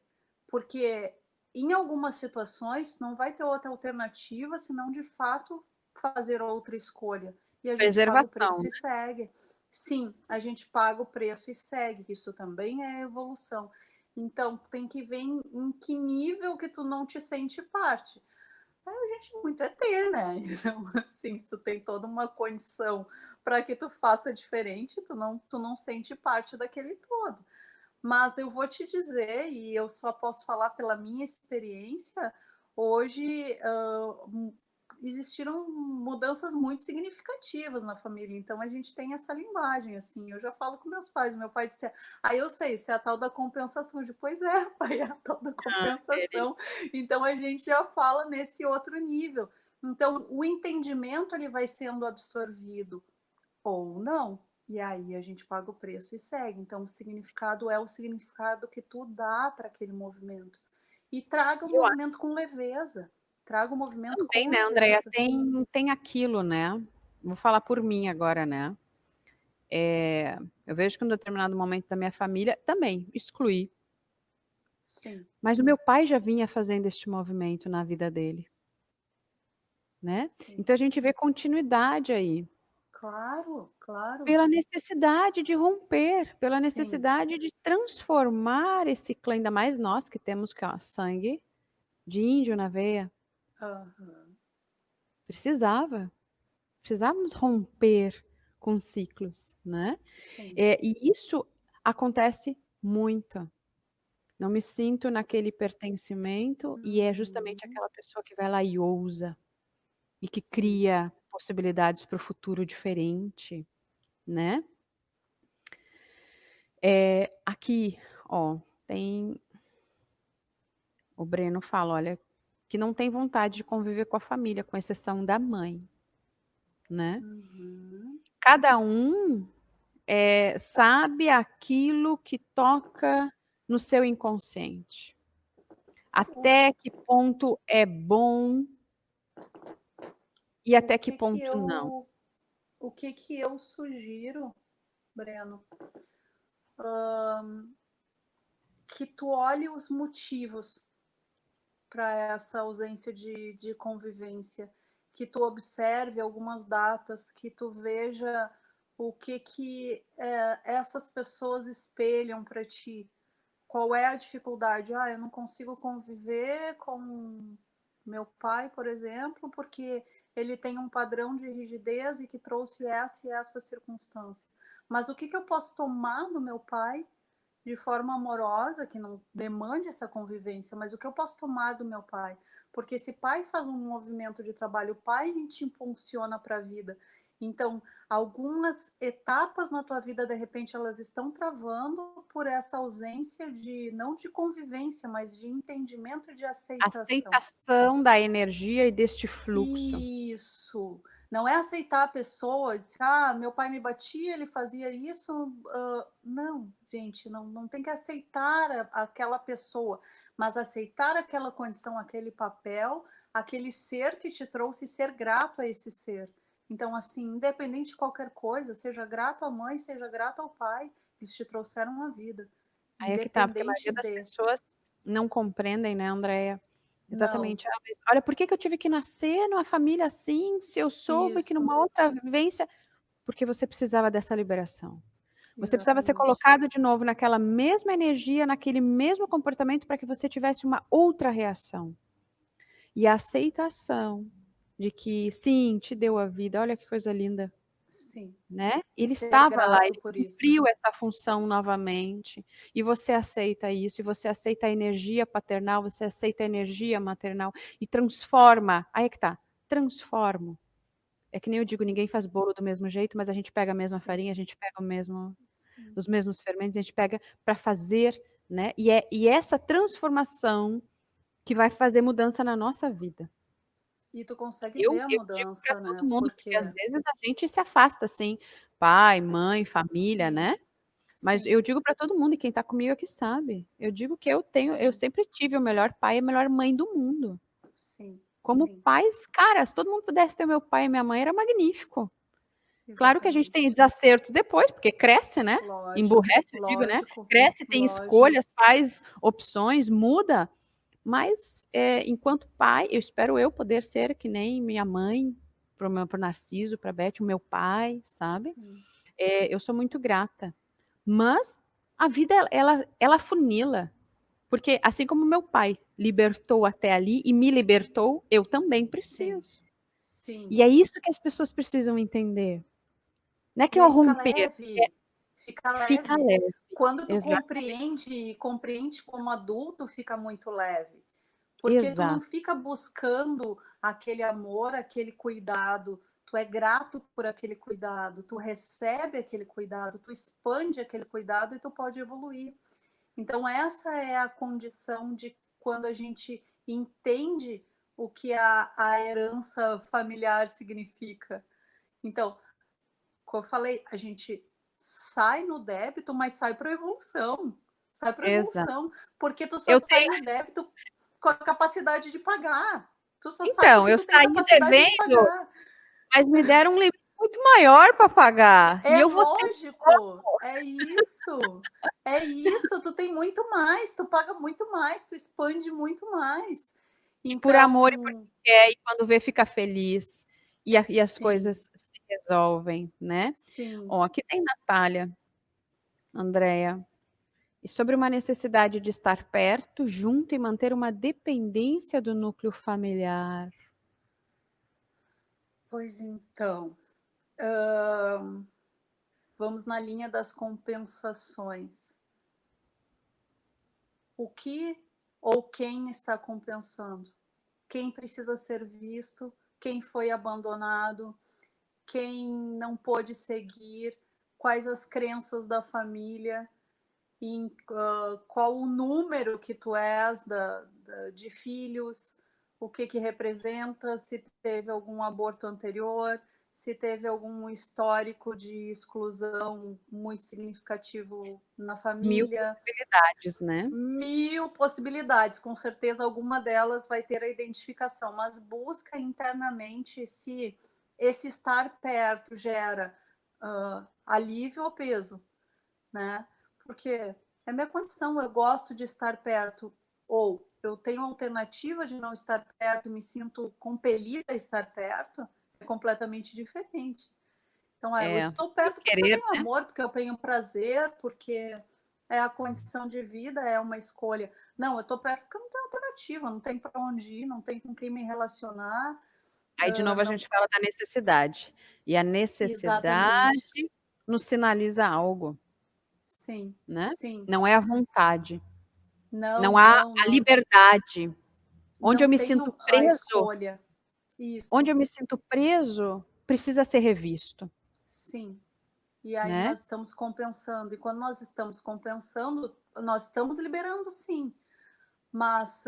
porque em algumas situações não vai ter outra alternativa senão de fato fazer outra escolha. E a gente paga o Preservação. preço e segue. Sim, a gente paga o preço e segue. Isso também é evolução. Então, tem que ver em que nível que tu não te sente parte. Aí a gente muito é ter, né? Então, assim, isso tem toda uma condição para que tu faça diferente, tu não sente parte daquele todo. Mas eu vou te dizer, e eu só posso falar pela minha experiência, hoje existiram mudanças muito significativas na família, então a gente tem essa linguagem, assim, eu já falo com meus pais, meu pai disse, eu sei, isso é a tal da compensação, depois pai, é a tal da compensação, então a gente já fala nesse outro nível, então o entendimento ele vai sendo absorvido, ou não. E aí a gente paga o preço e segue. Então, o significado é o significado que tu dá para aquele movimento. E traga o Eu acho movimento com leveza. Traga o movimento também, com né, Andréia, leveza. tem aquilo, né? Vou falar por mim agora, né? Eu vejo que em um determinado momento da minha família também excluí. Sim, Mas o meu pai já vinha fazendo este movimento na vida dele, né? sim. Então a gente vê continuidade aí. Claro, claro. Pela necessidade de romper, pela Sim. necessidade de transformar esse clã, ainda mais nós que temos que, ó, sangue de índio na veia. Aham. Precisava, precisávamos romper com ciclos, né? Sim. E isso acontece muito. Não me sinto naquele pertencimento e é justamente Uhum. aquela pessoa que vai lá e ousa, e que Sim. cria possibilidades para o futuro diferente, né? Aqui, ó, tem o Breno fala, olha, que não tem vontade de conviver com a família, com exceção da mãe, né? Uhum. Cada um sabe aquilo que toca no seu inconsciente. O, Até que ponto é bom e o até que que que ponto não. eu, o que que eu sugiro, Breno? Que tu olhe os motivos para essa ausência de convivência, que tu observe algumas datas, que tu veja o que essas pessoas espelham para ti. Qual é a dificuldade? Eu não consigo conviver com meu pai, por exemplo, porque ele tem um padrão de rigidez e que trouxe essa e essa circunstância. Mas o que eu posso tomar do meu pai de forma amorosa, que não demande essa convivência, mas o que eu posso tomar do meu pai? Porque se pai faz um movimento de trabalho, o pai te impulsiona para a vida. Então, algumas etapas na tua vida, de repente, elas estão travando por essa ausência de, não de convivência, mas de entendimento e de aceitação. Aceitação da energia e deste fluxo. Isso. Não é aceitar a pessoa, dizer, meu pai me batia, ele fazia isso. Não, gente, não tem que aceitar aquela pessoa, mas aceitar aquela condição, aquele papel, aquele ser que te trouxe, ser grato a esse ser. Então, assim, independente de qualquer coisa, seja grato à mãe, seja grato ao pai, eles te trouxeram a vida. Aí é que tá, porque a Independente maioria das de. pessoas não compreendem, né, Andréia? Não, Exatamente. Mas olha, por que que eu tive que nascer numa família assim, se eu soube que isso, numa outra vivência. Porque você precisava dessa liberação. Você precisava ser exatamente. colocado de novo naquela mesma energia, naquele mesmo comportamento para que você tivesse uma outra reação. E a aceitação de que, sim, te deu a vida, olha que coisa linda, Sim. né? E Ele ser estava lá, grato ele por isso. cumpriu essa função novamente, e você aceita isso, e você aceita a energia paternal, você aceita a energia maternal, e transforma, aí é que tá, transformo. É que nem eu digo, ninguém faz bolo do mesmo jeito, mas a gente pega a mesma Sim, farinha, a gente pega sim. os mesmos fermentos, a gente pega para fazer, né? E essa transformação que vai fazer mudança na nossa vida. E tu consegue ver Eu a eu digo para mudança, todo né? mundo, porque às Porque vezes a gente se afasta, assim, pai, mãe, família, sim, né? Mas sim, eu digo para todo mundo, e quem está comigo aqui sabe, eu digo que eu sim, sempre tive o melhor pai e a melhor mãe do mundo. sim, Como sim, pais, cara, se todo mundo pudesse ter meu pai e minha mãe, era magnífico. Claro que a gente tem exatamente. desacertos depois, porque cresce, né? Lógico, Emburrece, eu digo, né? lógico, Cresce, tem lógico. escolhas, faz opções, muda. Mas, enquanto pai, eu espero eu poder ser que nem minha mãe, pro Narciso, pra Beth, o meu pai, sabe? Sim, Eu sou muito grata. Mas a vida, ela funila. Porque assim como meu pai libertou até ali e me libertou, eu também sim, preciso. sim. E é isso que as pessoas precisam entender. Não é que E eu aí fica romper, leve, fica fica leve. leve. Quando tu Exatamente. compreende como adulto, fica muito leve. Porque tu não Exato. fica buscando aquele amor, aquele cuidado, tu é grato por aquele cuidado, tu recebe aquele cuidado, tu expande aquele cuidado e tu pode evoluir. Então, essa é a condição de quando a gente entende o que a herança familiar significa. Então, como eu falei, a gente sai no débito, mas sai para a evolução. Sai para a Exato. evolução, porque tu só Eu sai tenho no débito com a capacidade de pagar. Tu só sai então, porque eu tu tem saí capacidade de devendo, pagar. mas me deram um limite muito maior para pagar, e É eu vou ter lógico, é isso. É isso, tu tem muito mais, tu paga muito mais, tu expande muito mais. que ir por amor e porque Então, quer, e quando vê fica feliz, e as sim, coisas se resolvem, né. sim. Ó, aqui tem Natália, Andréia, e sobre uma necessidade de estar perto, junto e manter uma dependência do núcleo familiar. Pois então, vamos na linha das compensações. O que ou quem está compensando? Quem precisa ser visto? Quem foi abandonado? Quem não pôde seguir? Quais as crenças da família? Qual o número que tu és de filhos? O que representa? Se teve algum aborto anterior? Se teve algum histórico de exclusão muito significativo na 1000 família? possibilidades, né. 1000 possibilidades, com certeza alguma delas vai ter a identificação, mas busca internamente se esse estar perto gera alívio ou peso, né? Porque é minha condição, eu gosto de estar perto, ou eu tenho alternativa de não estar perto e me sinto compelida a estar perto, é completamente diferente. Então, eu É, estou e o perto porque eu querer, tenho né. amor, porque eu tenho prazer, porque é a condição de vida, é uma escolha. Não, eu estou perto porque eu não tenho alternativa, não tem para onde ir, não tem com quem me relacionar. Aí de novo a Não, gente fala da necessidade, e a exatamente. necessidade nos sinaliza algo, Sim, né. sim. Não é a vontade, Não, não há não, a não, liberdade. Onde eu não me sinto tenho a preso escolha. Isso, onde eu me sinto preso, precisa ser revisto, sim. E aí né. nós estamos compensando. E quando nós estamos compensando, nós estamos liberando, sim, mas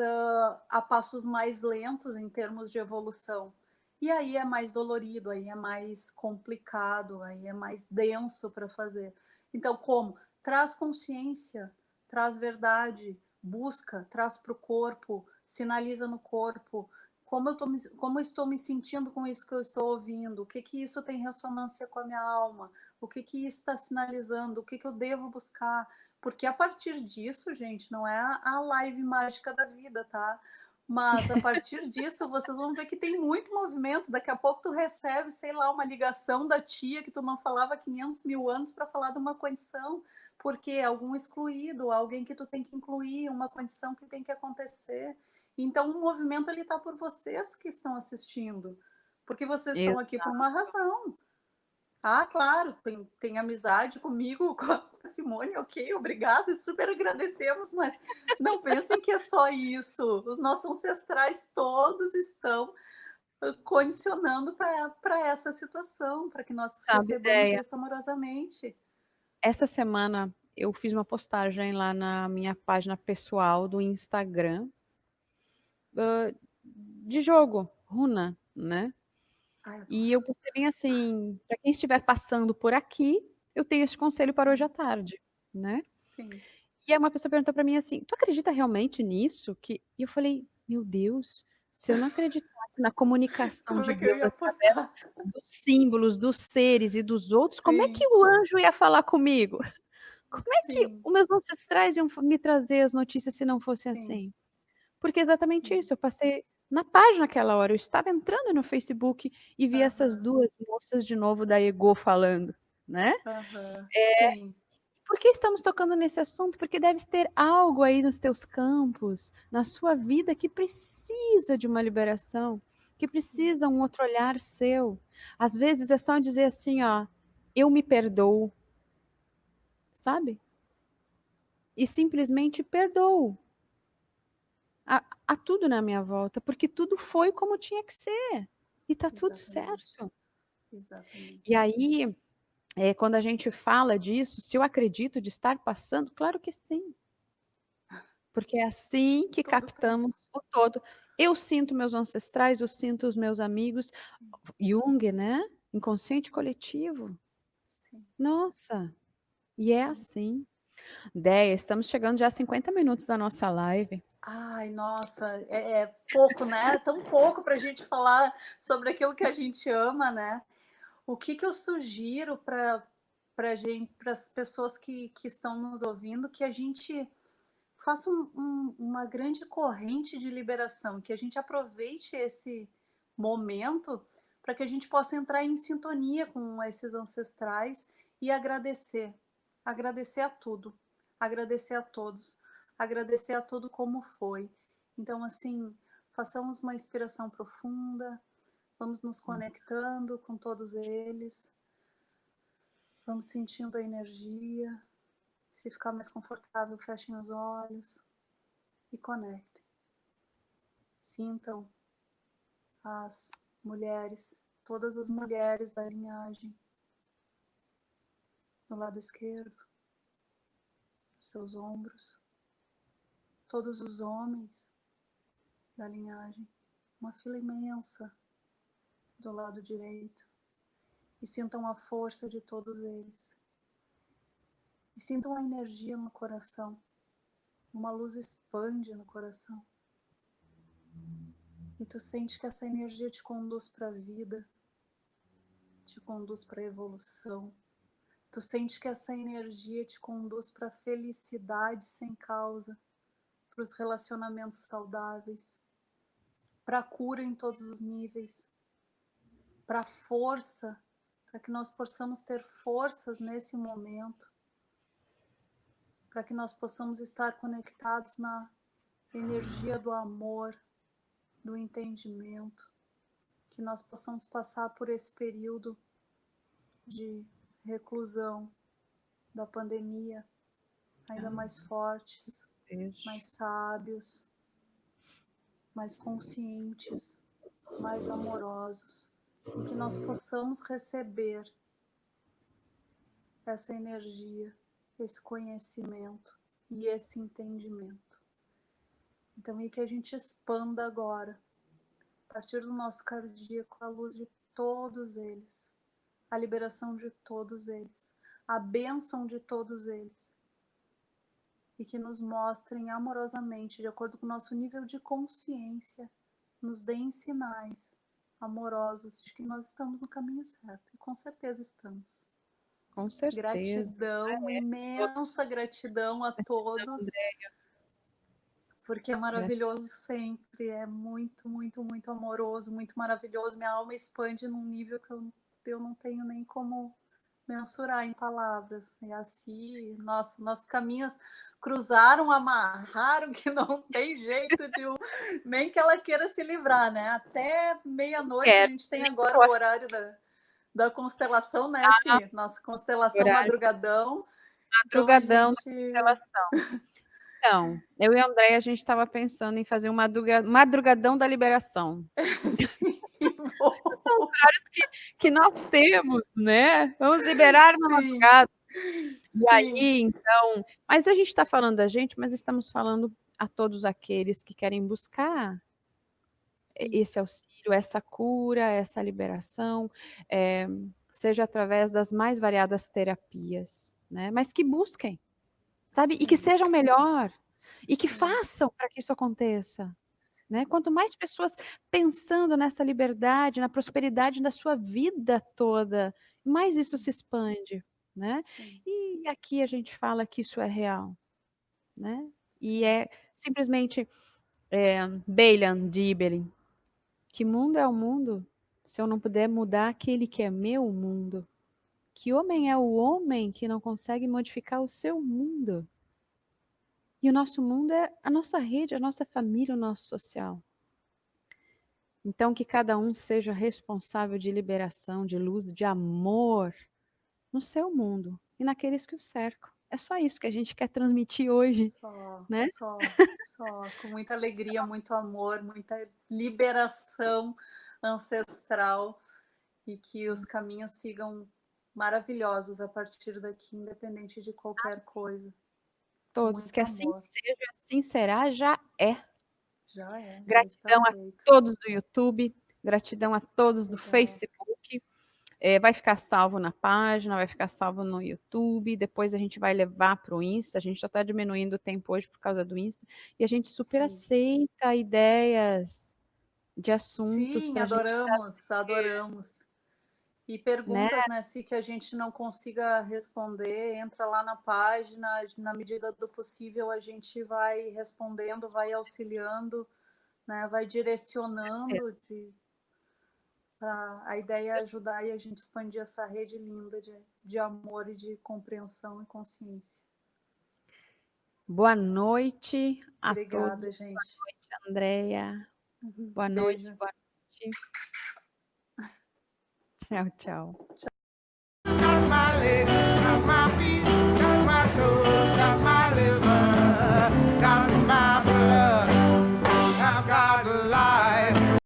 a passos mais lentos em termos de evolução. E aí é mais dolorido, aí é mais complicado, aí é mais denso para fazer. Então, como? Traz consciência, traz verdade, busca, traz para o corpo, sinaliza no corpo. Como eu estou me sentindo com isso que eu estou ouvindo? O que isso tem ressonância com a minha alma? O que isso está sinalizando? O que eu devo buscar? Porque a partir disso, gente, não é a live mágica da vida, tá? Mas a partir disso, vocês vão ver que tem muito movimento. Daqui a pouco tu recebe, sei lá, uma ligação da tia que tu não falava há 500 mil anos para falar de uma condição, porque algum excluído, alguém que tu tem que incluir, uma condição que tem que acontecer. Então, o movimento ele está por vocês que estão assistindo, porque vocês estão aqui por uma razão. Ah, claro, tem amizade comigo, com a Simone, ok, obrigada, super agradecemos, mas não pensem que é só isso. Os nossos ancestrais todos estão condicionando para essa situação, para que nós Sabe, recebamos ideia. isso amorosamente. Essa semana eu fiz uma postagem lá na minha página pessoal do Instagram de jogo, Runa, né? Ai, E eu postei bem assim, para quem estiver passando por aqui, eu tenho esse conselho para hoje à tarde, né? sim. E aí uma pessoa perguntou para mim assim: "Tu acredita realmente nisso?" E eu falei: "Meu Deus, se eu não acreditasse na comunicação Como de é que eu Deus ia através postar? dos símbolos, dos seres e dos outros, como é que Sim, o anjo ia falar comigo? Como é que sim, os meus ancestrais iam me trazer as notícias se não fosse sim, assim?" Porque é exatamente sim. isso, eu passei na página naquela hora, eu estava entrando no Facebook e vi essas Aham, 2 moças de novo da Ego falando, né. aham, sim, Por que estamos tocando nesse assunto? Porque deve ter algo aí nos teus campos, na sua vida que precisa de uma liberação, que precisa isso, um outro olhar seu. Às vezes é só dizer assim, ó: "Eu me perdoo", sabe? E simplesmente perdoo a tudo na minha volta, porque tudo foi como tinha que ser, e tá tudo exatamente, certo. E exatamente. aí, quando a gente fala disso, se eu acredito de estar passando, claro que sim. Porque é assim que Todo tempo. captamos o todo. Eu sinto meus ancestrais, eu sinto os meus amigos. Jung, né, inconsciente coletivo. Sim. Nossa, e é assim. Déia, estamos chegando já a 50 minutos da nossa live. Ai, nossa, é pouco, né? Tão pouco para a gente falar sobre aquilo que a gente ama, né? O que eu sugiro para gente, para as pessoas que estão nos ouvindo, que a gente faça uma grande corrente de liberação, que a gente aproveite esse momento para que a gente possa entrar em sintonia com esses ancestrais e agradecer. Agradecer a tudo, agradecer a todos, agradecer a tudo como foi. Então, assim, façamos uma inspiração profunda, vamos nos conectando com todos eles, vamos sentindo a energia. Se ficar mais confortável, fechem os olhos e conectem. Sintam as mulheres, todas as mulheres da linhagem, no lado esquerdo, nos seus ombros, todos os homens da linhagem, uma fila imensa do lado direito, e sintam a força de todos eles. E sintam a energia no coração, uma luz expande no coração. E tu sente que essa energia te conduz para a vida, te conduz para a evolução. Tu sente que essa energia te conduz para a felicidade sem causa, para os relacionamentos saudáveis, para a cura em todos os níveis, para a força, para que nós possamos ter forças nesse momento, para que nós possamos estar conectados na energia do amor, do entendimento, que nós possamos passar por esse período de reclusão da pandemia ainda mais fortes, mais sábios, mais conscientes, mais amorosos, e que nós possamos receber essa energia, esse conhecimento e esse entendimento. Então, e que a gente expanda agora a partir do nosso cardíaco, a luz de todos eles, a liberação de todos eles, a bênção de todos eles. E que nos mostrem amorosamente, de acordo com o nosso nível de consciência, nos deem sinais amorosos de que nós estamos no caminho certo. E com certeza estamos. Com certeza. Gratidão, imensa gratidão a todos. Porque é maravilhoso sempre, é muito, muito, muito amoroso, muito maravilhoso. Minha alma expande num nível que eu não tenho nem como mensurar em palavras. E assim, nossa, nossos caminhos cruzaram, amarraram, que não tem jeito de nem que ela queira se livrar, né? Até meia-noite a gente tem agora o horário da constelação, né? Nossa constelação madrugadão. Madrugadão da constelação. Então, eu e a Andréia, a gente estava pensando em fazer um madrugadão da liberação. São horários que nós temos, né? Vamos liberar uma madrugada. E aí, então, mas a gente está falando da gente, mas estamos falando a todos aqueles que querem buscar esse auxílio, essa cura, essa liberação, seja através das mais variadas terapias, né? Mas que busquem, sabe? E que sejam melhor. E que façam para que isso aconteça. Né? Quanto mais pessoas pensando nessa liberdade, na prosperidade da sua vida toda, mais isso se expande. Né? E aqui a gente fala que isso é real. Né? E é simplesmente Beilan Dibelin. Que mundo é o mundo se eu não puder mudar aquele que é meu mundo? Que homem é o homem que não consegue modificar o seu mundo? E o nosso mundo é a nossa rede, a nossa família, o nosso social. Então, que cada um seja responsável de liberação, de luz, de amor no seu mundo e naqueles que o cercam. É só isso que a gente quer transmitir hoje. Né? Só. Com muita alegria, muito amor, muita liberação ancestral e que os caminhos sigam maravilhosos a partir daqui, independente de qualquer coisa. Todos, muito que assim amor. seja, assim será, já é. Já é. Gratidão a todos do YouTube, gratidão a todos do Facebook. Vai ficar salvo na página, vai ficar salvo no YouTube, depois a gente vai levar para o Insta, a gente já está diminuindo o tempo hoje por causa do Insta, e a gente super aceita ideias de assuntos. Sim, adoramos. E perguntas, né, se que a gente não consiga responder, entra lá na página, na medida do possível a gente vai respondendo, vai auxiliando, né, vai direcionando. A ideia é ajudar e a gente expandir essa rede linda de amor e de compreensão e consciência. Boa noite a Obrigada, todos. gente. Boa noite, Andréia. Boa noite, boa noite. Tchau, tchau.